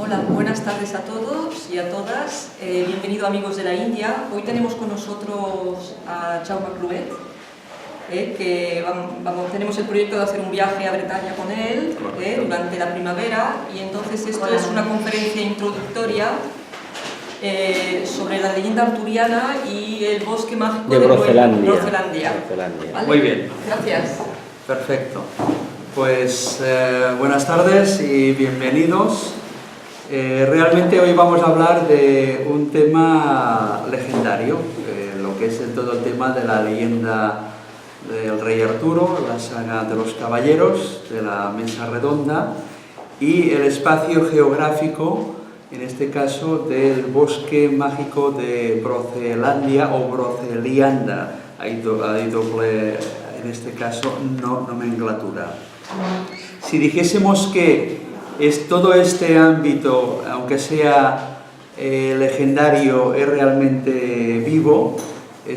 Hola, buenas tardes a todos y a todas. Bienvenido amigos de la India. Hoy tenemos con nosotros a Jaume Cluet, que tenemos el proyecto de hacer un viaje a Bretaña con él durante la primavera, y entonces esto es una conferencia introductoria sobre la leyenda arturiana y el bosque mágico de Groenlandia. ¿Vale? Muy bien. Gracias. Perfecto. Pues buenas tardes y bienvenidos. Realmente hoy vamos a hablar de un tema legendario, lo que es todo el tema de la leyenda del rey Arturo, la saga de los caballeros, de la mesa redonda y el espacio geográfico, en este caso del bosque mágico de Brocelandia o Brocelianda. Hay doble, en este caso, nomenclatura. Si dijésemos que todo este ámbito, aunque sea legendario, es realmente vivo,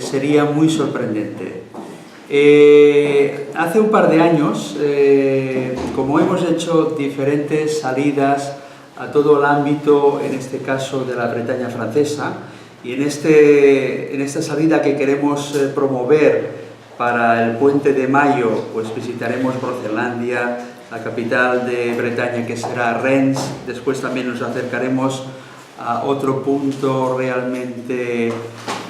sería muy sorprendente. Hace un par de años, como hemos hecho diferentes salidas a todo el ámbito, en este caso de la Bretaña francesa, y en esta salida que queremos promover para el Puente de Mayo, pues visitaremos Brocelandia, la capital de Bretaña, que será Rennes. Después también nos acercaremos a otro punto realmente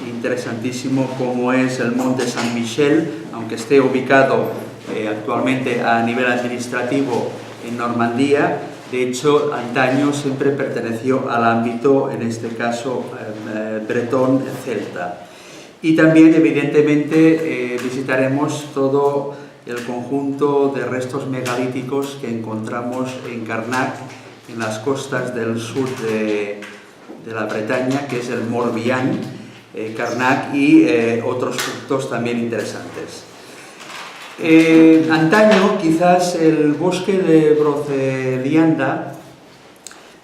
interesantísimo, como es el Monte Saint-Michel, aunque esté ubicado actualmente a nivel administrativo en Normandía. De hecho, antaño siempre perteneció al ámbito, en este caso, bretón celta. Y también, evidentemente, visitaremos todo el conjunto de restos megalíticos que encontramos en Carnac, en las costas del sur de la Bretaña, que es el Morbihan, Carnac y otros puntos también interesantes. Antaño, quizás el bosque de Brocelianda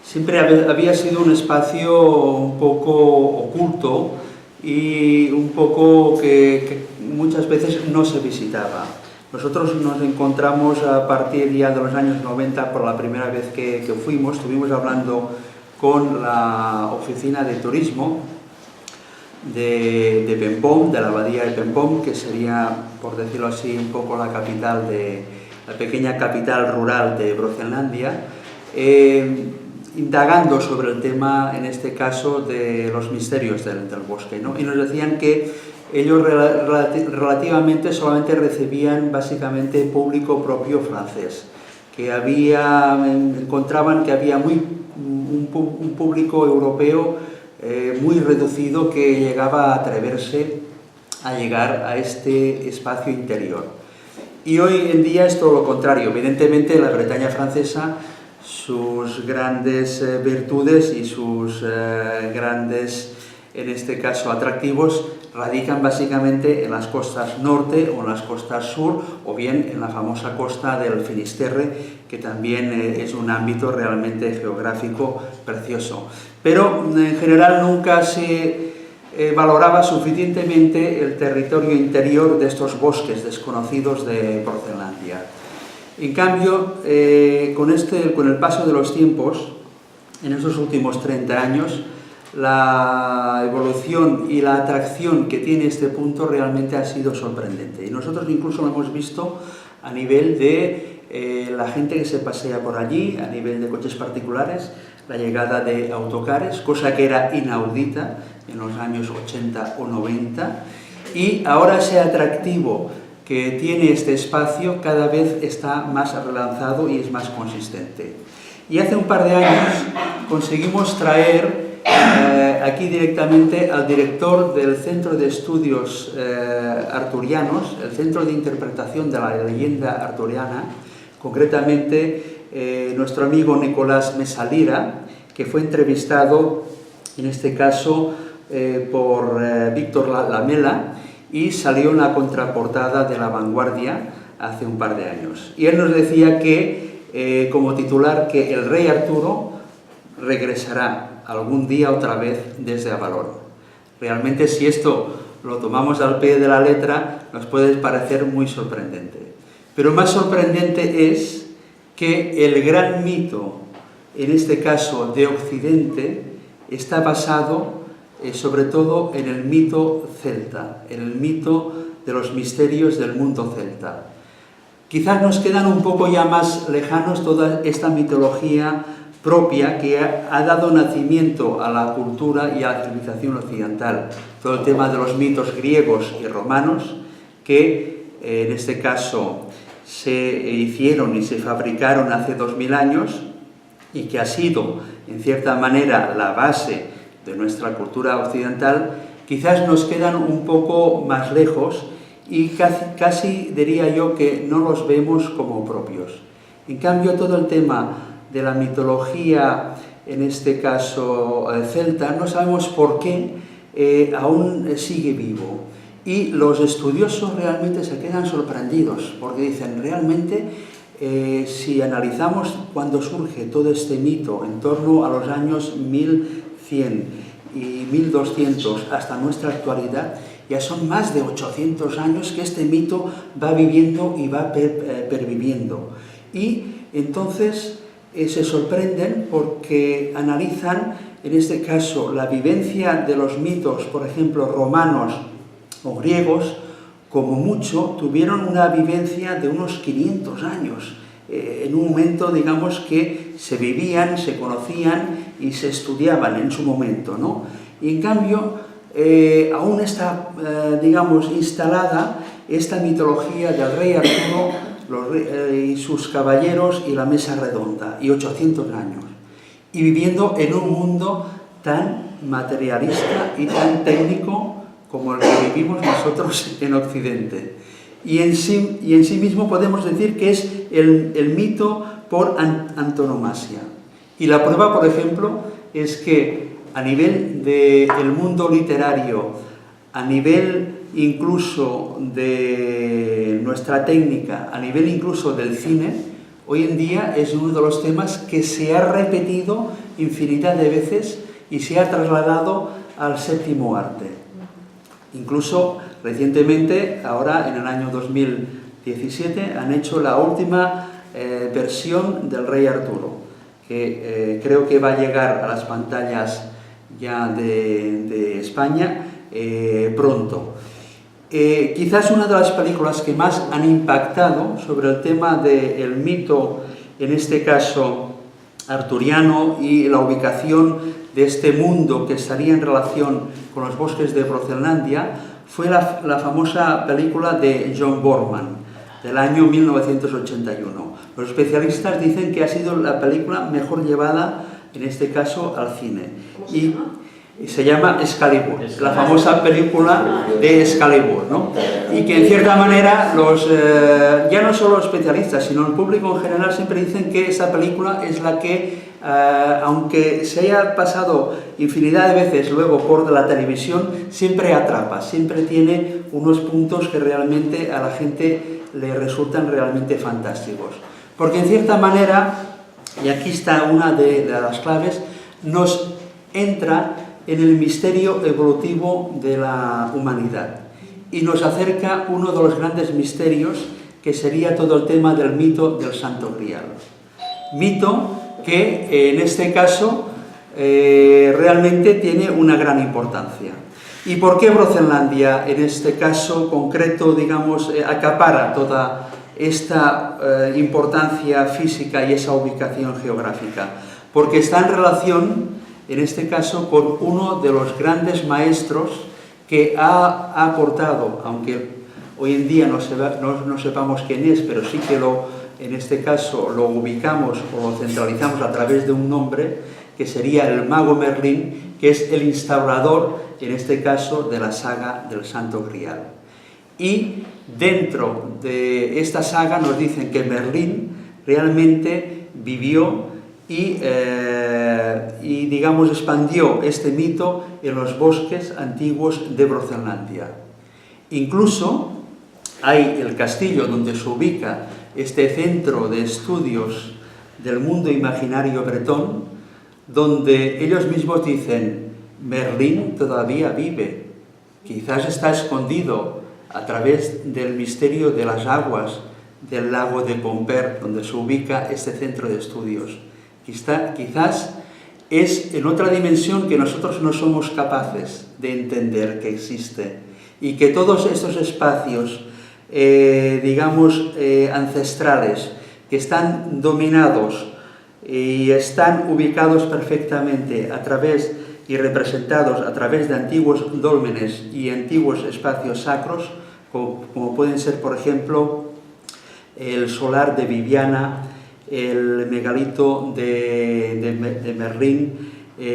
siempre había sido un espacio un poco oculto y un poco que muchas veces no se visitaba. Nosotros nos encontramos a partir ya de los años 90, por la primera vez que fuimos, estuvimos hablando con la oficina de turismo de Pempom, de la abadía de Pempom, que sería, por decirlo así, un poco la pequeña capital rural de Brocelandia, indagando sobre el tema, en este caso, de los misterios del bosque, ¿no? Y nos decían que ellos relativamente solamente recibían básicamente público propio francés, que encontraban que había un público europeo muy reducido que llegaba a atreverse a llegar a este espacio interior. Y hoy en día es todo lo contrario. Evidentemente, la Bretaña francesa, sus grandes virtudes y sus grandes, en este caso, atractivos, radican básicamente en las costas norte o en las costas sur, o bien en la famosa costa del Finisterre, que también es un ámbito realmente geográfico precioso. Pero en general nunca se valoraba suficientemente el territorio interior de estos bosques desconocidos de Brocelandia. En cambio, con el paso de los tiempos, en estos últimos 30 años, la evolución y la atracción que tiene este punto realmente ha sido sorprendente. Y nosotros incluso lo hemos visto a nivel de la gente que se pasea por allí, a nivel de coches particulares, la llegada de autocares, cosa que era inaudita en los años 80 o 90, y ahora ese atractivo que tiene este espacio cada vez está más relanzado y es más consistente. Y hace un par de años conseguimos traer aquí directamente al director del Centro de Estudios Arturianos, el Centro de Interpretación de la Leyenda Arturiana, concretamente nuestro amigo Nicolás Mesalira, que fue entrevistado, en este caso, por Víctor Lamela, y salió en la contraportada de La Vanguardia hace un par de años. Y él nos decía que, como titular, que el rey Arturo regresará algún día otra vez desde Avalon. Realmente, si esto lo tomamos al pie de la letra, nos puede parecer muy sorprendente. Pero más sorprendente es que el gran mito en este caso de Occidente, está basado sobre todo en el mito celta, en el mito de los misterios del mundo celta. Quizás nos quedan un poco ya más lejanos toda esta mitología propia que ha dado nacimiento a la cultura y a la civilización occidental. Todo el tema de los mitos griegos y romanos que en este caso se hicieron y se fabricaron hace 2000 años y que ha sido en cierta manera la base de nuestra cultura occidental, quizás nos quedan un poco más lejos y casi diría yo que no los vemos como propios. En cambio, todo el tema de la mitología, en este caso celta, no sabemos por qué aún sigue vivo. Y los estudiosos realmente se quedan sorprendidos, porque dicen, realmente, si analizamos cuándo surge todo este mito, en torno a los años 1100 y 1200 hasta nuestra actualidad, ya son más de 800 años que este mito va viviendo y va perviviendo. Y entonces se sorprenden porque analizan, en este caso, la vivencia de los mitos, por ejemplo, romanos o griegos, como mucho, tuvieron una vivencia de unos 500 años, en un momento, digamos, que se vivían, se conocían y se estudiaban en su momento, ¿no? Y en cambio, aún está, digamos, instalada esta mitología del rey Arturo y sus caballeros y la mesa redonda, y 800 años, y viviendo en un mundo tan materialista y tan técnico como el que vivimos nosotros en Occidente. Y en sí mismo podemos decir que es el mito por antonomasia. Y la prueba, por ejemplo, es que a nivel del mundo literario, a nivel incluso de nuestra técnica, a nivel incluso del cine, hoy en día es uno de los temas que se ha repetido infinidad de veces y se ha trasladado al séptimo arte. Incluso recientemente, ahora en el año 2017, han hecho la última versión del Rey Arturo, que creo que va a llegar a las pantallas ya de España pronto. Quizás una de las películas que más han impactado sobre el tema del mito, en este caso arturiano, y la ubicación de este mundo que estaría en relación con los bosques de Groenlandia, fue la famosa película de John Boorman, del año 1981. Los especialistas dicen que ha sido la película mejor llevada, en este caso, al cine. Y se llama Excalibur, la famosa película de Excalibur, ¿no? Y que en cierta manera ya no solo los especialistas, sino el público en general siempre dicen que esa película es la que, aunque se haya pasado infinidad de veces luego por la televisión, siempre atrapa, siempre tiene unos puntos que realmente a la gente le resultan realmente fantásticos. Porque en cierta manera, y aquí está una de las claves, nos entra en el misterio evolutivo de la humanidad y nos acerca uno de los grandes misterios, que sería todo el tema del mito del Santo Grial. Mito que en este caso realmente tiene una gran importancia. ¿Y por qué Groenlandia en este caso concreto, digamos, acapara toda esta importancia física y esa ubicación geográfica? Porque está en relación, en este caso, con uno de los grandes maestros que ha aportado, aunque hoy en día no sepamos quién es, pero sí que en este caso lo ubicamos o lo centralizamos a través de un nombre, que sería el mago Merlín, que es el instaurador, en este caso, de la saga del Santo Grial. Y dentro de esta saga nos dicen que Merlín realmente vivió y digamos, expandió este mito en los bosques antiguos de Groenlandia. Incluso hay el castillo donde se ubica este centro de estudios del mundo imaginario bretón, donde ellos mismos dicen, Merlín todavía vive, quizás está escondido a través del misterio de las aguas del lago de Pomper, donde se ubica este centro de estudios. Quizás es en otra dimensión que nosotros no somos capaces de entender que existe, y que todos estos espacios, digamos, ancestrales, que están dominados y están ubicados perfectamente a través y representados a través de antiguos dólmenes y antiguos espacios sacros, como pueden ser, por ejemplo, el solar de Viviana, el megalito de Merlín,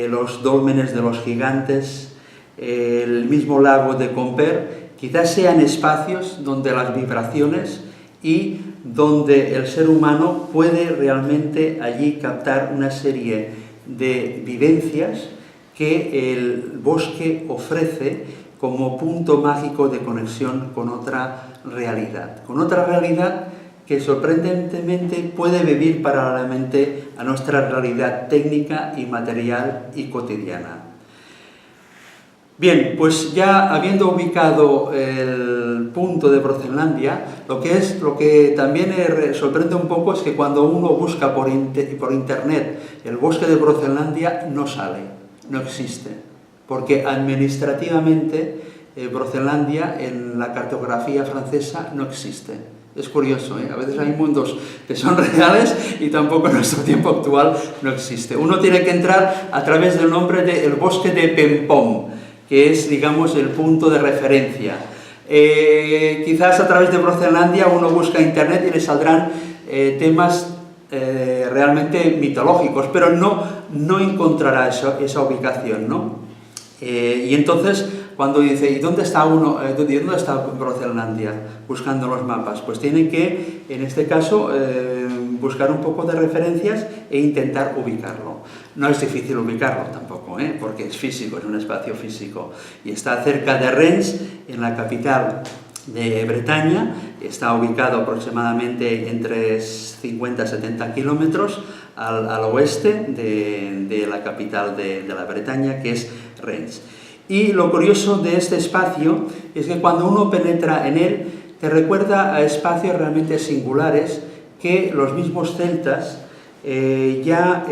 los dólmenes de los gigantes, el mismo lago de Comper. Quizás sean espacios donde las vibraciones y donde el ser humano puede realmente allí captar una serie de vivencias que el bosque ofrece como punto mágico de conexión con otra realidad que sorprendentemente puede vivir paralelamente a nuestra realidad técnica y material y cotidiana. Bien, pues ya habiendo ubicado el punto de Groenlandia, lo que también sorprende un poco es que cuando uno busca por internet el bosque de Groenlandia, no sale, no existe, porque administrativamente Groenlandia en la cartografía francesa no existe. Es curioso, ¿eh? A veces hay mundos que son reales y tampoco en nuestro tiempo actual no existe. Uno tiene que entrar a través del nombre del bosque de Pempom, que es, digamos, el punto de referencia. Quizás a través de Groenlandia uno busca internet y le saldrán temas realmente mitológicos, pero no encontrará esa ubicación, ¿no? Y entonces, cuando dice, ¿y dónde está dónde está Groenlandia? Buscando los mapas, pues tienen que, en este caso, buscar un poco de referencias e intentar ubicarlo. No es difícil ubicarlo tampoco, porque es físico, es un espacio físico. Y está cerca de Rennes, en la capital de Bretaña, está ubicado aproximadamente entre 50 y 70 kilómetros al oeste de la capital de la Bretaña, que es Rennes. Y lo curioso de este espacio es que cuando uno penetra en él, te recuerda a espacios realmente singulares que los mismos celtas ya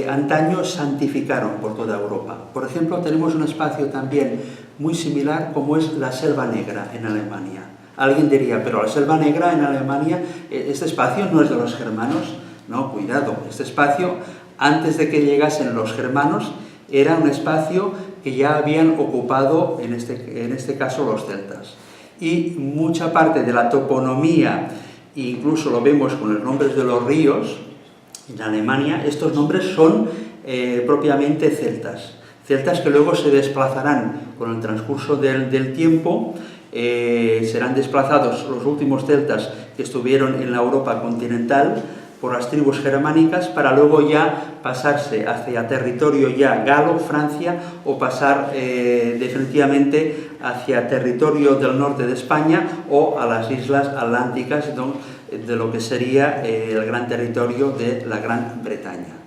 antaño santificaron por toda Europa. Por ejemplo, tenemos un espacio también muy similar como es la Selva Negra en Alemania. Alguien diría, pero la Selva Negra en Alemania, este espacio no es de los germanos. No, cuidado, este espacio, antes de que llegasen los germanos, era un espacio que ya habían ocupado, en este caso, los celtas. Y mucha parte de la toponomía, incluso lo vemos con los nombres de los ríos, en Alemania, estos nombres son propiamente celtas. Celtas que luego se desplazarán con el transcurso del tiempo, serán desplazados los últimos celtas que estuvieron en la Europa continental por las tribus germánicas, para luego ya pasarse hacia territorio ya galo, Francia, o pasar definitivamente hacia territorio del norte de España o a las islas atlánticas de lo que sería el gran territorio de la Gran Bretaña.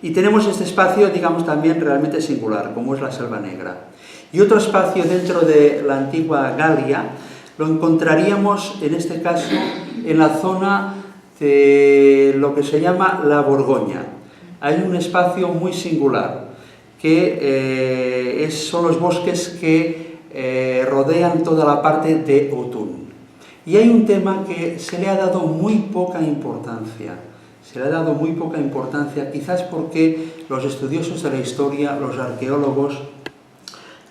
Y tenemos este espacio, digamos, también realmente singular, como es la Selva Negra. Y otro espacio dentro de la antigua Galia lo encontraríamos, en este caso, en la zona de lo que se llama la Borgoña. Hay un espacio muy singular, que son los bosques que rodean toda la parte de Autun. Y hay un tema que se le ha dado muy poca importancia. Quizás porque los estudiosos de la historia, los arqueólogos,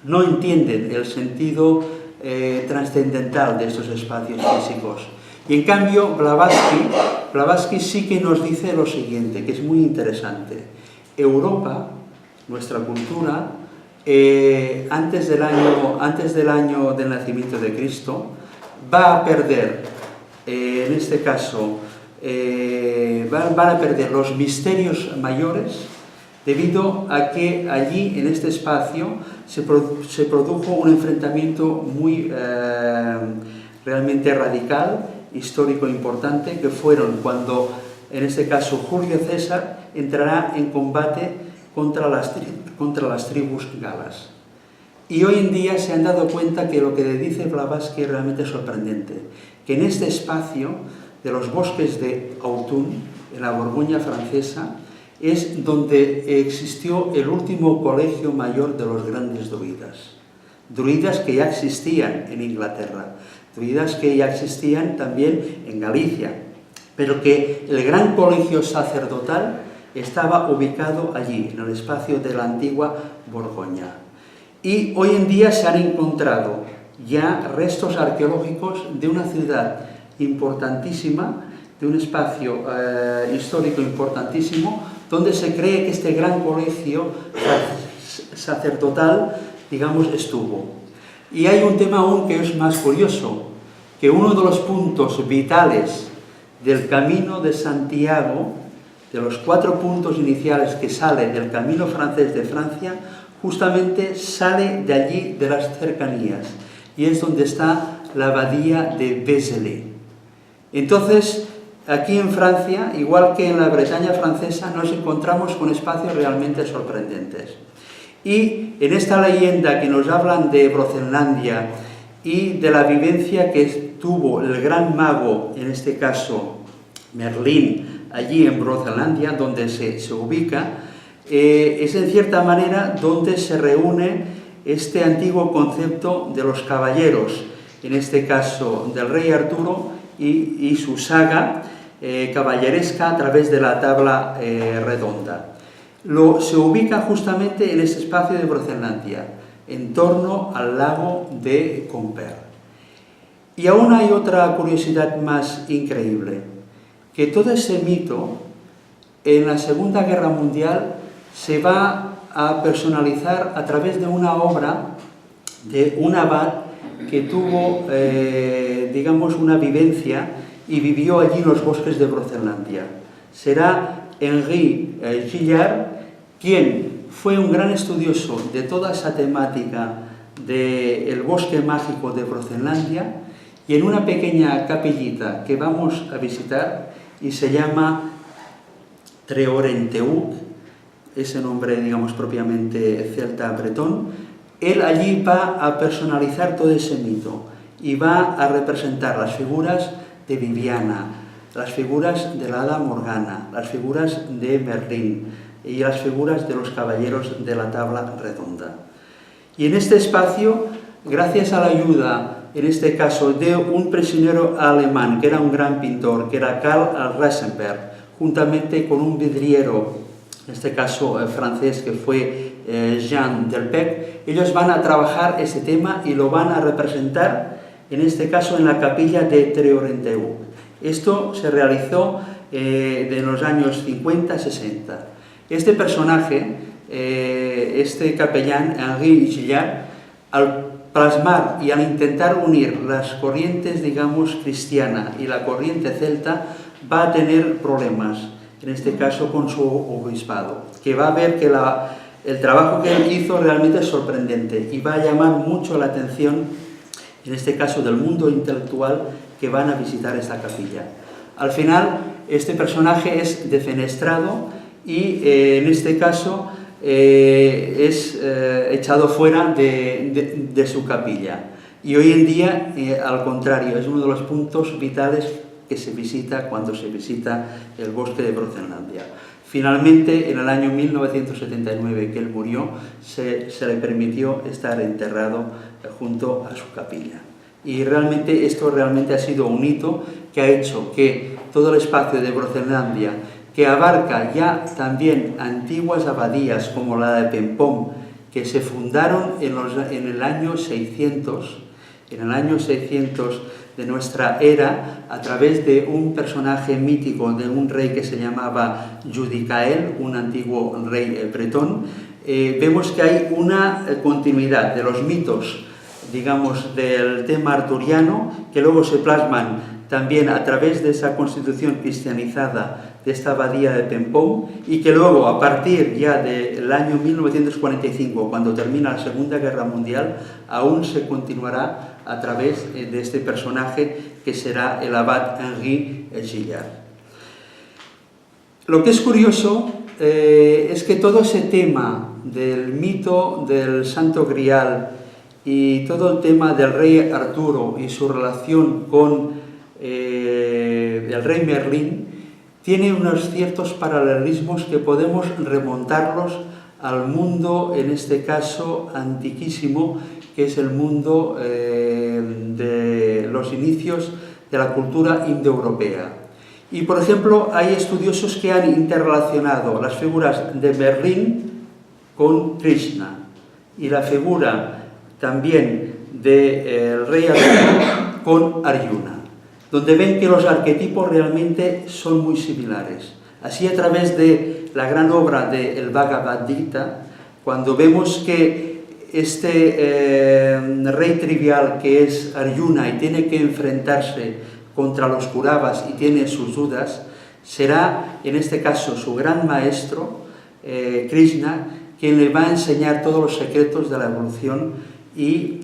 no entienden el sentido trascendental de estos espacios físicos. Y en cambio, Blavatsky sí que nos dice lo siguiente, que es muy interesante. Europa, nuestra cultura, antes del año del nacimiento de Cristo, va a perder, en este caso, van a perder los misterios mayores, debido a que allí, en este espacio, se produjo un enfrentamiento muy realmente radical, histórico importante, que fueron cuando, en este caso, Julio César entrará en combate contra las tribus galas. Y hoy en día se han dado cuenta que lo que dice Blavatsky es realmente sorprendente, que en este espacio de los bosques de Autun, en la Borgoña francesa, es donde existió el último colegio mayor de los grandes druidas. Druidas que ya existían en Inglaterra, druidas que ya existían también en Galicia, pero que el gran colegio sacerdotal estaba ubicado allí, en el espacio de la antigua Borgoña. Y hoy en día se han encontrado ya restos arqueológicos de una ciudad importantísima, de un espacio histórico importantísimo, donde se cree que este gran colegio sacerdotal, digamos, estuvo. Y hay un tema aún que es más curioso, que uno de los puntos vitales del Camino de Santiago, de los 4 puntos iniciales que sale del Camino francés de Francia, justamente sale de allí, de las cercanías, y es donde está la abadía de Vézelay. Entonces, aquí en Francia, igual que en la Bretaña francesa, nos encontramos con espacios realmente sorprendentes. Y en esta leyenda que nos hablan de Groenlandia y de la vivencia que tuvo el gran mago, en este caso Merlín, allí en Groenlandia, donde se ubica, es en cierta manera donde se reúne este antiguo concepto de los caballeros, en este caso del rey Arturo y su saga caballeresca a través de la tabla redonda. Se ubica justamente en ese espacio de Groenlandia, en torno al lago de Quimper. Y aún hay otra curiosidad más increíble, que todo ese mito en la Segunda Guerra Mundial se va a personalizar a través de una obra de un abad que tuvo, digamos, una vivencia y vivió allí en los bosques de Groenlandia. Será Henri Gillard, quien fue un gran estudioso de toda esa temática del bosque mágico de Groenlandia, y en una pequeña capillita que vamos a visitar, y se llama Treorenteuk, ese nombre, digamos, propiamente celta bretón, él allí va a personalizar todo ese mito y va a representar las figuras de Viviana, las figuras de la hada Morgana, las figuras de Merlín y las figuras de los caballeros de la tabla redonda. Y en este espacio, gracias a la ayuda, en este caso, de un prisionero alemán, que era un gran pintor, que era Karl Reisenberg, juntamente con un vidriero, en este caso francés, que fue Jean Delpech, ellos van a trabajar ese tema y lo van a representar, en este caso, en la capilla de Treorenteuk. Esto se realizó de los años 50-60. Este personaje, este capellán, Henri Gillard, al plasmar y al intentar unir las corrientes, digamos, cristiana y la corriente celta, va a tener problemas, en este caso con su obispado, que va a ver que el trabajo que él hizo realmente es sorprendente y va a llamar mucho la atención, en este caso del mundo intelectual, que van a visitar esta capilla. Al final, este personaje es defenestrado y en este caso es echado fuera de su capilla. Y hoy en día, al contrario, es uno de los puntos vitales que se visita cuando se visita el bosque de Groenlandia. Finalmente, en el año 1979, que él murió, se le permitió estar enterrado junto a su capilla. Y realmente esto ha sido un hito que ha hecho que todo el espacio de Groenlandia, que abarca ya también antiguas abadías como la de Pempom, que se fundaron en el año 600, de nuestra era, a través de un personaje mítico de un rey que se llamaba Judicael, un antiguo rey bretón. Vemos que hay una continuidad de los mitos, digamos, del tema arturiano, que luego se plasman también a través de esa constitución cristianizada de esta abadía de Pempom, y que luego, a partir ya del año 1945, cuando termina la Segunda Guerra Mundial, aún se continuará a través de este personaje que será el abad Henri Gillard. Lo que es curioso es que todo ese tema del mito del Santo Grial y todo el tema del rey Arturo y su relación con el rey Merlín tiene unos ciertos paralelismos que podemos remontarlos al mundo, en este caso, antiquísimo, que es el mundo de los inicios de la cultura indoeuropea. Y, por ejemplo, hay estudiosos que han interrelacionado las figuras de Merlín con Krishna y la figura también del rey Arturo con Arjuna, donde ven que los arquetipos realmente son muy similares. Así, a través de la gran obra del Bhagavad Gita, cuando vemos que este rey trivial que es Arjuna y tiene que enfrentarse contra los Kauravas y tiene sus dudas, será en este caso su gran maestro, Krishna, quien le va a enseñar todos los secretos de la evolución y,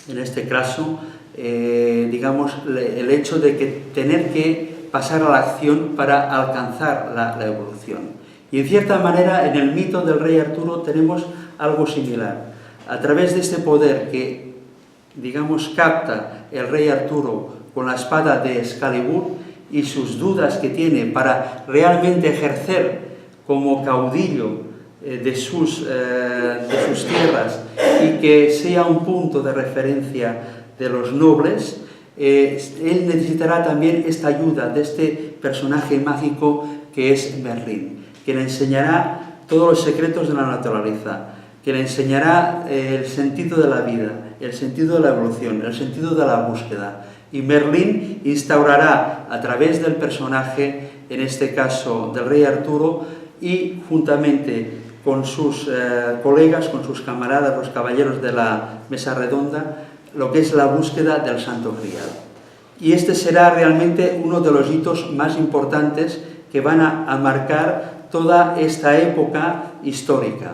en este caso, digamos, el hecho de que tener que pasar a la acción para alcanzar la evolución. Y en cierta manera, en el mito del rey Arturo tenemos algo similar. A través de este poder que, digamos, capta el rey Arturo con la espada de Excalibur y sus dudas que tiene para realmente ejercer como caudillo de sus tierras y que sea un punto de referencia de los nobles, él necesitará también esta ayuda de este personaje mágico que es Merlín, que le enseñará todos los secretos de la naturaleza, que le enseñará el sentido de la vida, el sentido de la evolución, el sentido de la búsqueda. Y Merlín instaurará a través del personaje, en este caso del rey Arturo, y juntamente con sus colegas, con sus camaradas, los caballeros de la mesa redonda, lo que es la búsqueda del Santo Grial. Y este será realmente uno de los hitos más importantes que van a marcar toda esta época histórica.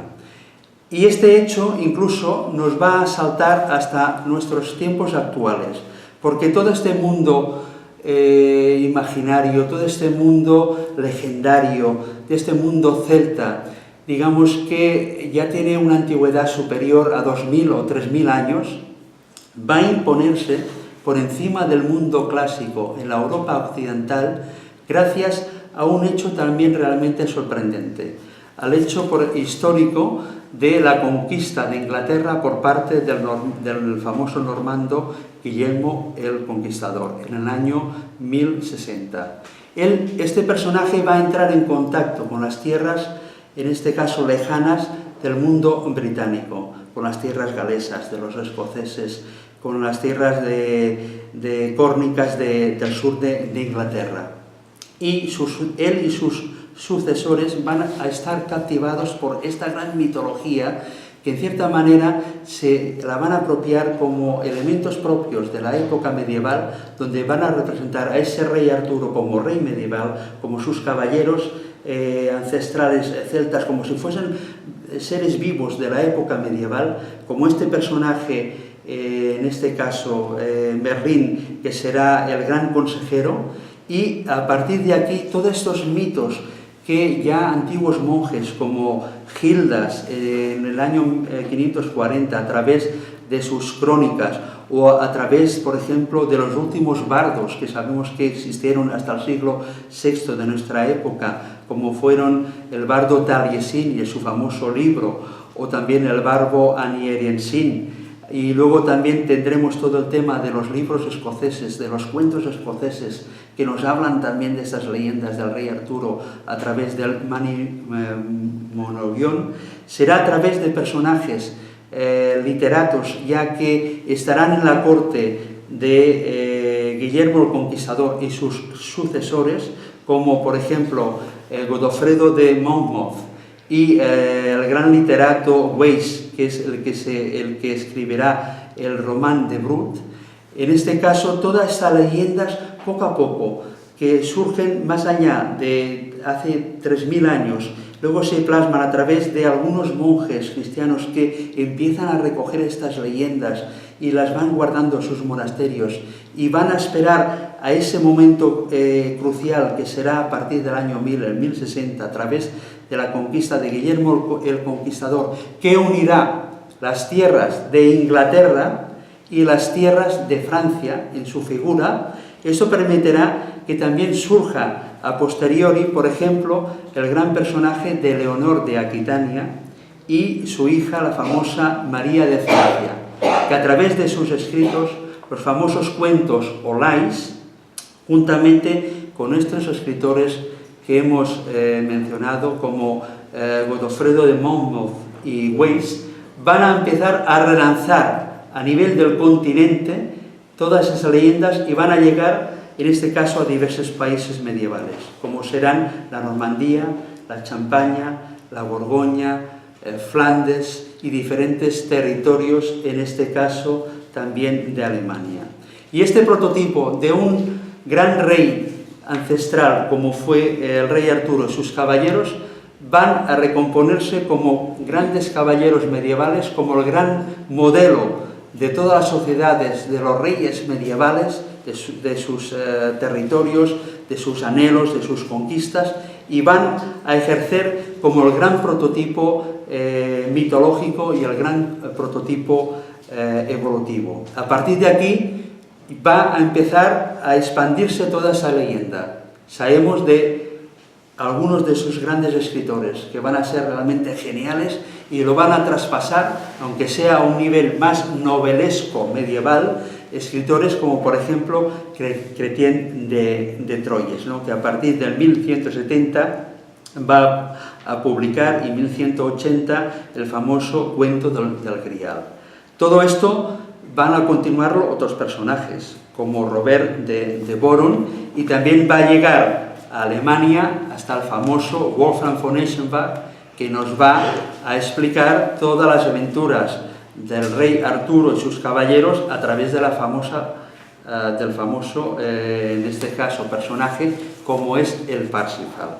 Y este hecho incluso nos va a saltar hasta nuestros tiempos actuales, porque todo este mundo imaginario, todo este mundo legendario, de este mundo celta, digamos que ya tiene una antigüedad superior a 2000 o 3000 años, va a imponerse por encima del mundo clásico en la Europa occidental gracias a un hecho también realmente sorprendente, al hecho histórico de la conquista de Inglaterra por parte del famoso normando Guillermo el Conquistador en el año 1060. Este personaje va a entrar en contacto con las tierras, en este caso lejanas, del mundo británico, con las tierras galesas, de los escoceses, con las tierras córnicas del sur de Inglaterra. Y él y sus sucesores van a estar captivados por esta gran mitología que en cierta manera se la van a apropiar como elementos propios de la época medieval, donde van a representar a ese rey Arturo como rey medieval, como sus caballeros ancestrales celtas, como si fuesen seres vivos de la época medieval, como este personaje, en este caso Merlín, que será el gran consejero, y a partir de aquí todos estos mitos que ya antiguos monjes como Gildas en el año 540 a través de sus crónicas o a través, por ejemplo, de los últimos bardos que sabemos que existieron hasta el siglo VI de nuestra época, como fueron el bardo Taliesin y su famoso libro, o también el bardo Anieriesin. Y luego también tendremos todo el tema de los libros escoceses, de los cuentos escoceses, que nos hablan también de estas leyendas del rey Arturo a través del Manogion. Será a través de personajes literatos, ya que estarán en la corte de Guillermo el Conquistador y sus sucesores, como por ejemplo Godofredo de Monmouth y el gran literato Weiss, que es el que escribirá el Román de Brut. En este caso, todas estas leyendas, poco a poco, que surgen más allá de hace 3000 años, luego se plasman a través de algunos monjes cristianos que empiezan a recoger estas leyendas y las van guardando en sus monasterios y van a esperar a ese momento crucial que será a partir del año 1000, el 1060, a través de la conquista de Guillermo el Conquistador, que unirá las tierras de Inglaterra y las tierras de Francia en su figura. Eso permitirá que también surja a posteriori, por ejemplo, el gran personaje de Leonor de Aquitania y su hija, la famosa María de Francia, que a través de sus escritos, los famosos cuentos o lais, juntamente con estos escritores que hemos mencionado, como Godofredo de Monmouth y Weiss, van a empezar a relanzar a nivel del continente todas esas leyendas y van a llegar, en este caso, a diversos países medievales, como serán la Normandía, la Champaña, la Borgoña, Flandes y diferentes territorios, en este caso también de Alemania. Y este prototipo de un gran rey ancestral, como fue el rey Arturo y sus caballeros, van a recomponerse como grandes caballeros medievales, como el gran modelo de todas las sociedades, de los reyes medievales, de sus territorios, de sus anhelos, de sus conquistas, y van a ejercer como el gran prototipo mitológico y el gran prototipo evolutivo. A partir de aquí va a empezar a expandirse toda esa leyenda. Sabemos de algunos de sus grandes escritores que van a ser realmente geniales y lo van a traspasar, aunque sea a un nivel más novelesco medieval, escritores como por ejemplo Chrétien de Troyes, ¿no?, que a partir del 1170 va a publicar, y 1180, el famoso cuento del Grial. Todo esto van a continuarlo otros personajes, como Robert de Boron, y también va a llegar a Alemania hasta el famoso Wolfram von Eschenbach, que nos va a explicar todas las aventuras del rey Arturo y sus caballeros a través de del famoso, en este caso, personaje como es el Parsifal.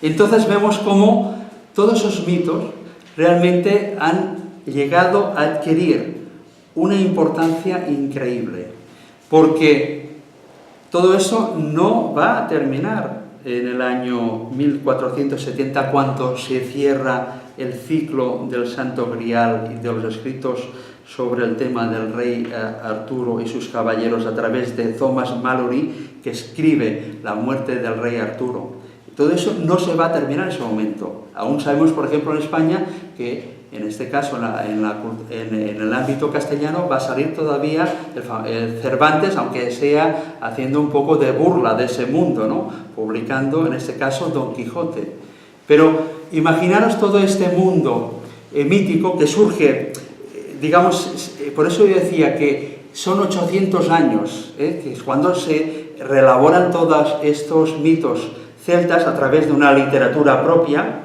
Entonces vemos cómo todos esos mitos realmente han llegado a adquirir una importancia increíble, porque todo eso no va a terminar en el año 1470, cuando se cierra el ciclo del Santo Grial y de los escritos sobre el tema del rey Arturo y sus caballeros a través de Thomas Malory, que escribe la muerte del rey Arturo. Todo eso no se va a terminar en ese momento. Aún sabemos, por ejemplo, en España, que en este caso, en el ámbito castellano, va a salir todavía el Cervantes, aunque sea haciendo un poco de burla de ese mundo, ¿no?, publicando, en este caso, Don Quijote. Pero imaginaros todo este mundo mítico que surge, digamos, por eso yo decía que son 800 años, que es cuando se reelaboran todos estos mitos celtas a través de una literatura propia,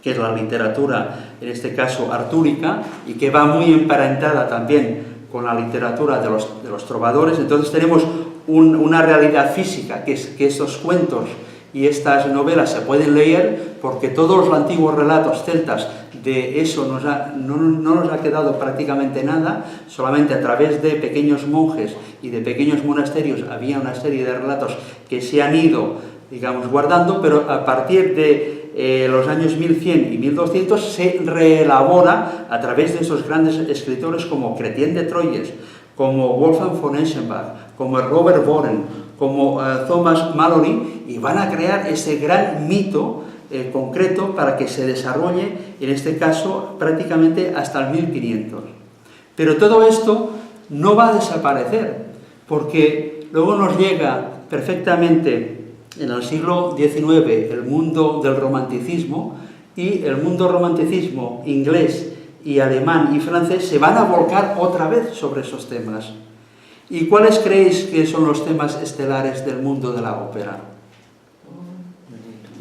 que es la literatura, en este caso, artúrica, y que va muy emparentada también con la literatura de los trovadores. Entonces tenemos una realidad física, que es que estos cuentos y estas novelas se pueden leer, porque todos los antiguos relatos celtas, de eso no nos ha quedado prácticamente nada, solamente a través de pequeños monjes y de pequeños monasterios había una serie de relatos que se han ido, digamos, guardando, pero a partir de los años 1100 y 1200 se reelabora a través de esos grandes escritores como Chrétien de Troyes, como Wolfram von Eschenbach, como Robert Boren, como Thomas Malory, y van a crear ese gran mito concreto para que se desarrolle, en este caso, prácticamente hasta el 1500. Pero todo esto no va a desaparecer, porque luego nos llega perfectamente en el siglo XIX el mundo del romanticismo, y el mundo romanticismo inglés y alemán y francés se van a volcar otra vez sobre esos temas. ¿Y cuáles creéis que son los temas estelares del mundo de la ópera?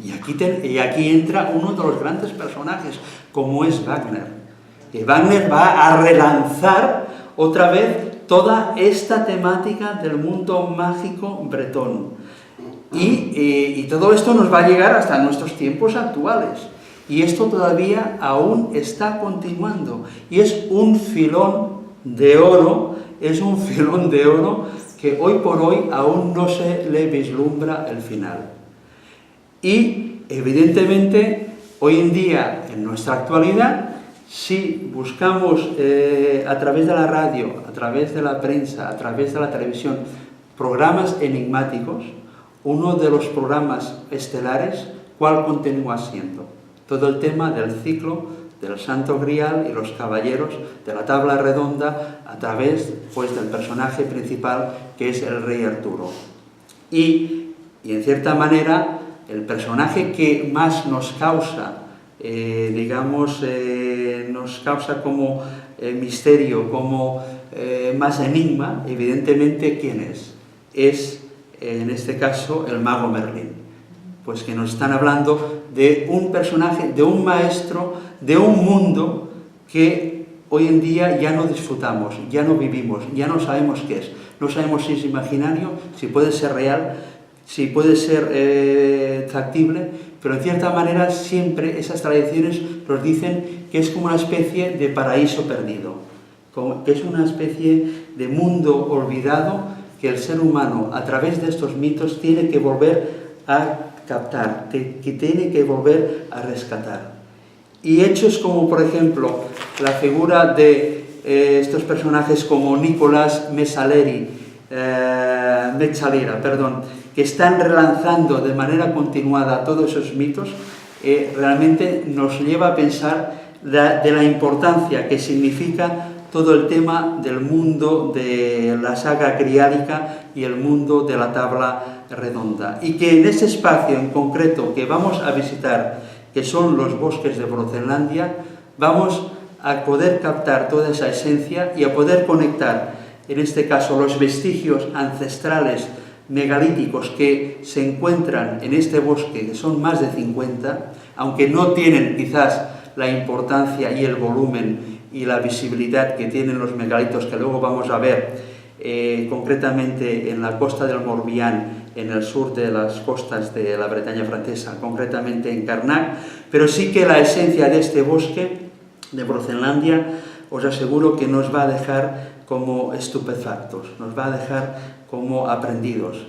Y aquí entra uno de los grandes personajes, como es Wagner. Que Wagner va a relanzar otra vez toda esta temática del mundo mágico bretón. Y todo esto nos va a llegar hasta nuestros tiempos actuales. Y esto todavía aún está continuando. Y es un filón de oro, que hoy por hoy aún no se le vislumbra el final. Y evidentemente, hoy en día, en nuestra actualidad, si buscamos a través de la radio, a través de la prensa, a través de la televisión, programas enigmáticos, uno de los programas estelares, ¿cuál continúa siendo? Todo el tema del ciclo del Santo Grial y los caballeros de la tabla redonda a través, pues, del personaje principal, que es el rey Arturo. Y en cierta manera, el personaje que más nos causa, nos causa como misterio, como más enigma, evidentemente, ¿quién es? Es, en este caso, el mago Merlín. Pues que nos están hablando de un personaje, de un maestro, de un mundo que hoy en día ya no disfrutamos, ya no vivimos, ya no sabemos qué es. No sabemos si es imaginario, si puede ser real, si puede ser factible, pero en cierta manera siempre esas tradiciones nos dicen que es como una especie de paraíso perdido, que es una especie de mundo olvidado que el ser humano, a través de estos mitos, tiene que volver a captar, que tiene que volver a rescatar. Y hechos como, por ejemplo, la figura de estos personajes como Nicolás Messalera, que están relanzando de manera continuada todos esos mitos, realmente nos lleva a pensar de la importancia que significa todo el tema del mundo de la saga griálica y el mundo de la tabla redonda. Y que en ese espacio en concreto que vamos a visitar, que son los bosques de Groenlandia, vamos a poder captar toda esa esencia y a poder conectar, en este caso, los vestigios ancestrales megalíticos que se encuentran en este bosque, que son más de 50, aunque no tienen quizás la importancia y el volumen y la visibilidad que tienen los megalitos que luego vamos a ver concretamente en la costa del Morbihan, en el sur de las costas de la Bretaña francesa, concretamente en Carnac, pero sí que la esencia de este bosque de Groenlandia, os aseguro que nos va a dejar como estupefactos, nos va a dejar como aprendidos,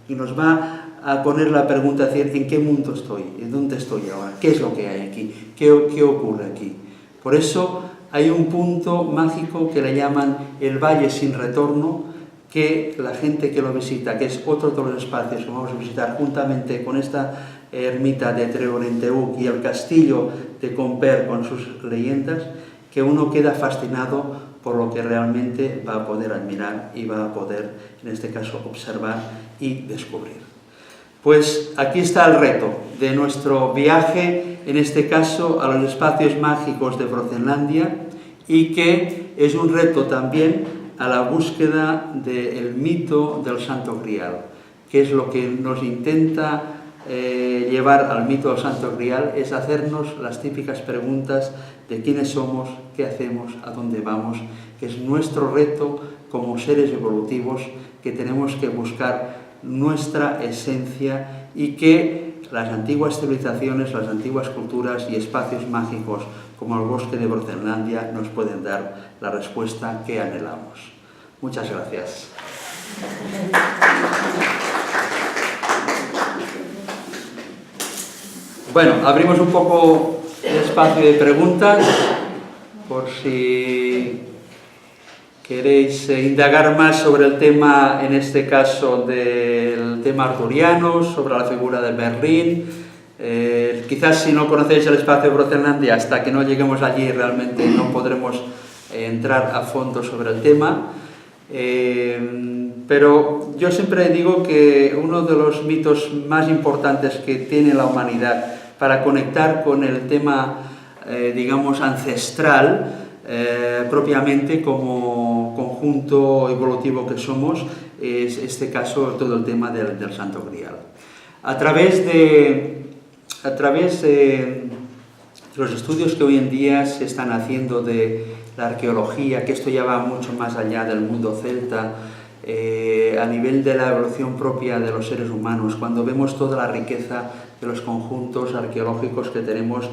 y nos va a poner la pregunta, decir, ¿en qué mundo estoy? ¿En dónde estoy ahora? ¿Qué es lo que hay aquí? ¿Qué ocurre aquí? Por eso hay un punto mágico que le llaman el Valle sin Retorno, que la gente que lo visita, que es otro de los espacios que vamos a visitar juntamente con esta ermita de Trelorenteuc y el castillo de Quimper con sus leyendas, que uno queda fascinado por lo que realmente va a poder admirar y va a poder, en este caso, observar y descubrir. Pues aquí está el reto de nuestro viaje, en este caso, a los espacios mágicos de Groenlandia, y que es un reto también a la búsqueda del mito del Santo Grial, que es lo que nos intenta llevar al mito del Santo Grial, es hacernos las típicas preguntas de quiénes somos, qué hacemos, a dónde vamos, que es nuestro reto como seres evolutivos, que tenemos que buscar nuestra esencia y que las antiguas civilizaciones, las antiguas culturas y espacios mágicos como el bosque de Groenlandia nos pueden dar la respuesta que anhelamos. Muchas gracias. Bueno, abrimos un poco el espacio de preguntas por si queréis indagar más sobre el tema, en este caso del tema arturiano, sobre la figura de Merlín. Quizás si no conocéis el espacio de Groenlandia, hasta que no lleguemos allí realmente no podremos entrar a fondo sobre el tema. Pero yo siempre digo que uno de los mitos más importantes que tiene la humanidad para conectar con el tema, digamos, ancestral, propiamente como conjunto evolutivo que somos, es este caso todo el tema del Santo Grial. A través de los estudios que hoy en día se están haciendo de la arqueología, que esto ya va mucho más allá del mundo celta, a nivel de la evolución propia de los seres humanos, cuando vemos toda la riqueza de los conjuntos arqueológicos que tenemos,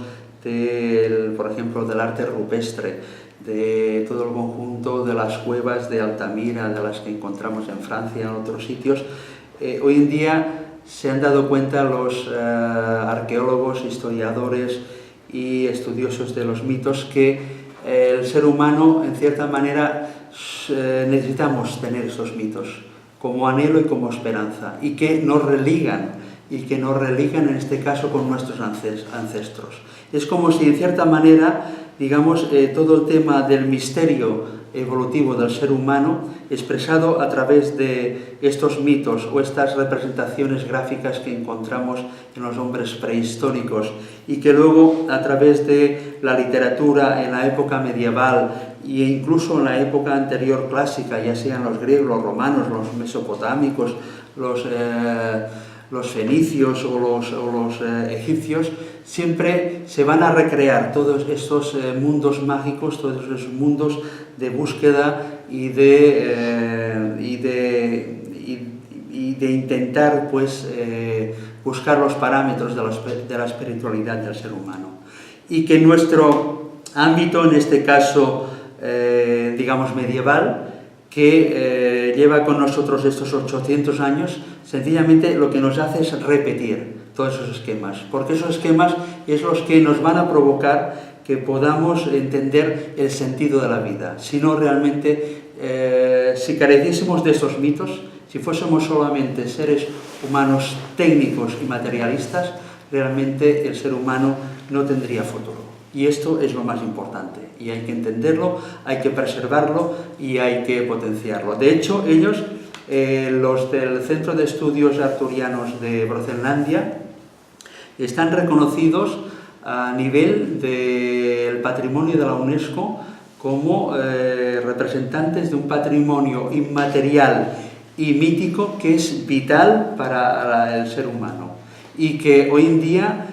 por ejemplo, del arte rupestre, de todo el conjunto de las cuevas de Altamira, de las que encontramos en Francia, en otros sitios, hoy en día se han dado cuenta los arqueólogos, historiadores y estudiosos de los mitos que el ser humano, en cierta manera, necesitamos tener esos mitos como anhelo y como esperanza, y que nos religan en este caso con nuestros ancestros. Es como si en cierta manera, digamos, todo el tema del misterio evolutivo del ser humano, expresado a través de estos mitos o estas representaciones gráficas que encontramos en los hombres prehistóricos y que luego a través de la literatura en la época medieval e incluso en la época anterior clásica, ya sean los griegos, los romanos, los mesopotámicos, los fenicios o los egipcios, siempre se van a recrear todos estos mundos mágicos, todos esos mundos de búsqueda y de intentar pues, buscar los parámetros de la espiritualidad del ser humano. Y que nuestro ámbito, en este caso, digamos, medieval, que lleva con nosotros estos 800 años, sencillamente lo que nos hace es repetir todos esos esquemas, porque esos esquemas es los que nos van a provocar que podamos entender el sentido de la vida. Si no, realmente, si careciésemos de estos mitos, si fuésemos solamente seres humanos técnicos y materialistas, realmente el ser humano no tendría futuro. Y esto es lo más importante, y hay que entenderlo, hay que preservarlo y hay que potenciarlo. De hecho, ellos, los del Centro de Estudios Arturianos de Groenlandia, están reconocidos a nivel del patrimonio de la UNESCO como representantes de un patrimonio inmaterial y mítico que es vital para el ser humano, y que hoy en día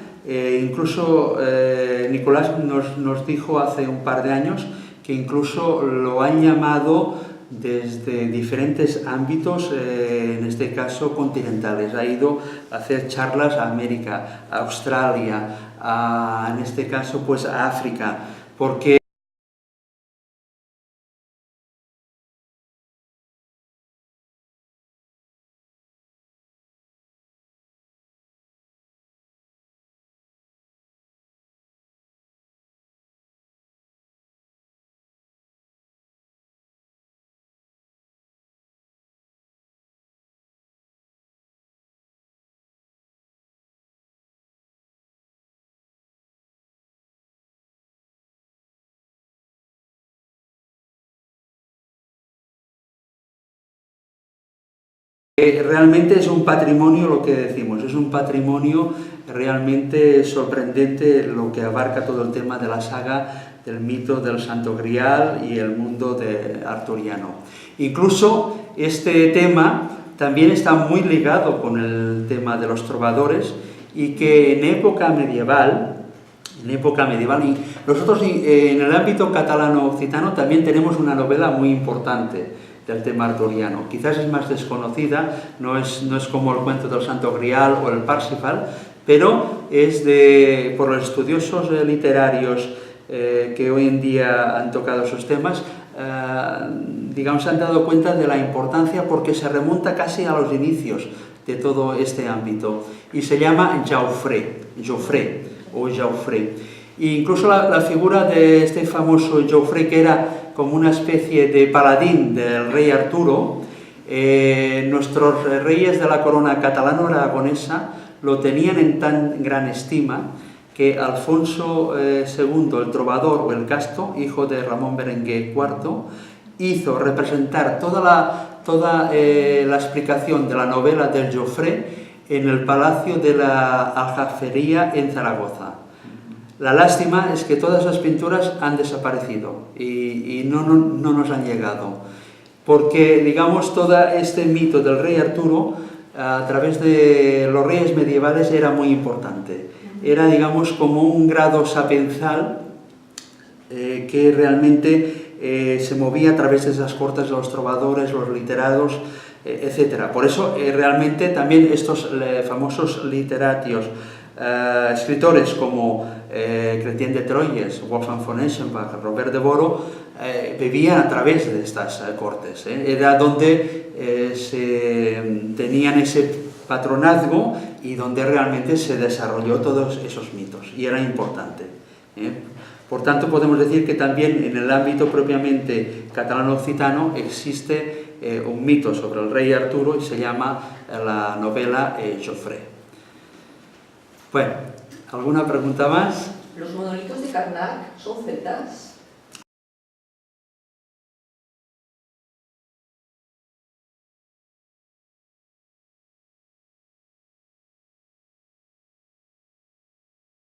incluso Nicolás nos dijo hace un par de años que incluso lo han llamado desde diferentes ámbitos, en este caso continentales. Ha ido a hacer charlas a América, a Australia, en este caso pues a África, porque realmente es un patrimonio, lo que decimos, es un patrimonio realmente sorprendente lo que abarca todo el tema de la saga, del mito del Santo Grial y el mundo arturiano. Incluso este tema también está muy ligado con el tema de los trovadores, y que en época medieval, y nosotros en el ámbito catalano-occitano también tenemos una novela muy importante del tema arturiano. Quizás es más desconocida, no es como el cuento del Santo Grial o el Parsifal, pero es por los estudiosos literarios que hoy en día han tocado esos temas, digamos, se han dado cuenta de la importancia, porque se remonta casi a los inicios de todo este ámbito, y se llama Jaufré. E incluso la figura de este famoso Jaufré, que era como una especie de paladín del rey Arturo, nuestros reyes de la corona catalano-aragonesa lo tenían en tan gran estima que Alfonso II, el trovador o el casto, hijo de Ramón Berenguer IV, hizo representar toda la explicación de la novela del Jaufré en el Palacio de la Aljafería en Zaragoza. La lástima es que todas las pinturas han desaparecido y no nos han llegado, porque, digamos, todo este mito del rey Arturo, a través de los reyes medievales, era muy importante. Era, digamos, como un grado sapiensal que realmente se movía a través de esas cortes de los trovadores, los literatos, etc. Por eso, realmente, también estos famosos literatios, escritores como Chrétien de Troyes, Wolfgang von Eschenbach, Robert de Boro, vivían a través de estas cortes. Era donde tenían ese patronazgo y donde realmente se desarrolló todos esos mitos, y era importante. Por tanto, podemos decir que también en el ámbito propiamente catalano-occitano existe un mito sobre el rey Arturo y se llama la novela Joffre. Bueno, ¿alguna pregunta más? ¿Los monolitos de Karnak son celtas?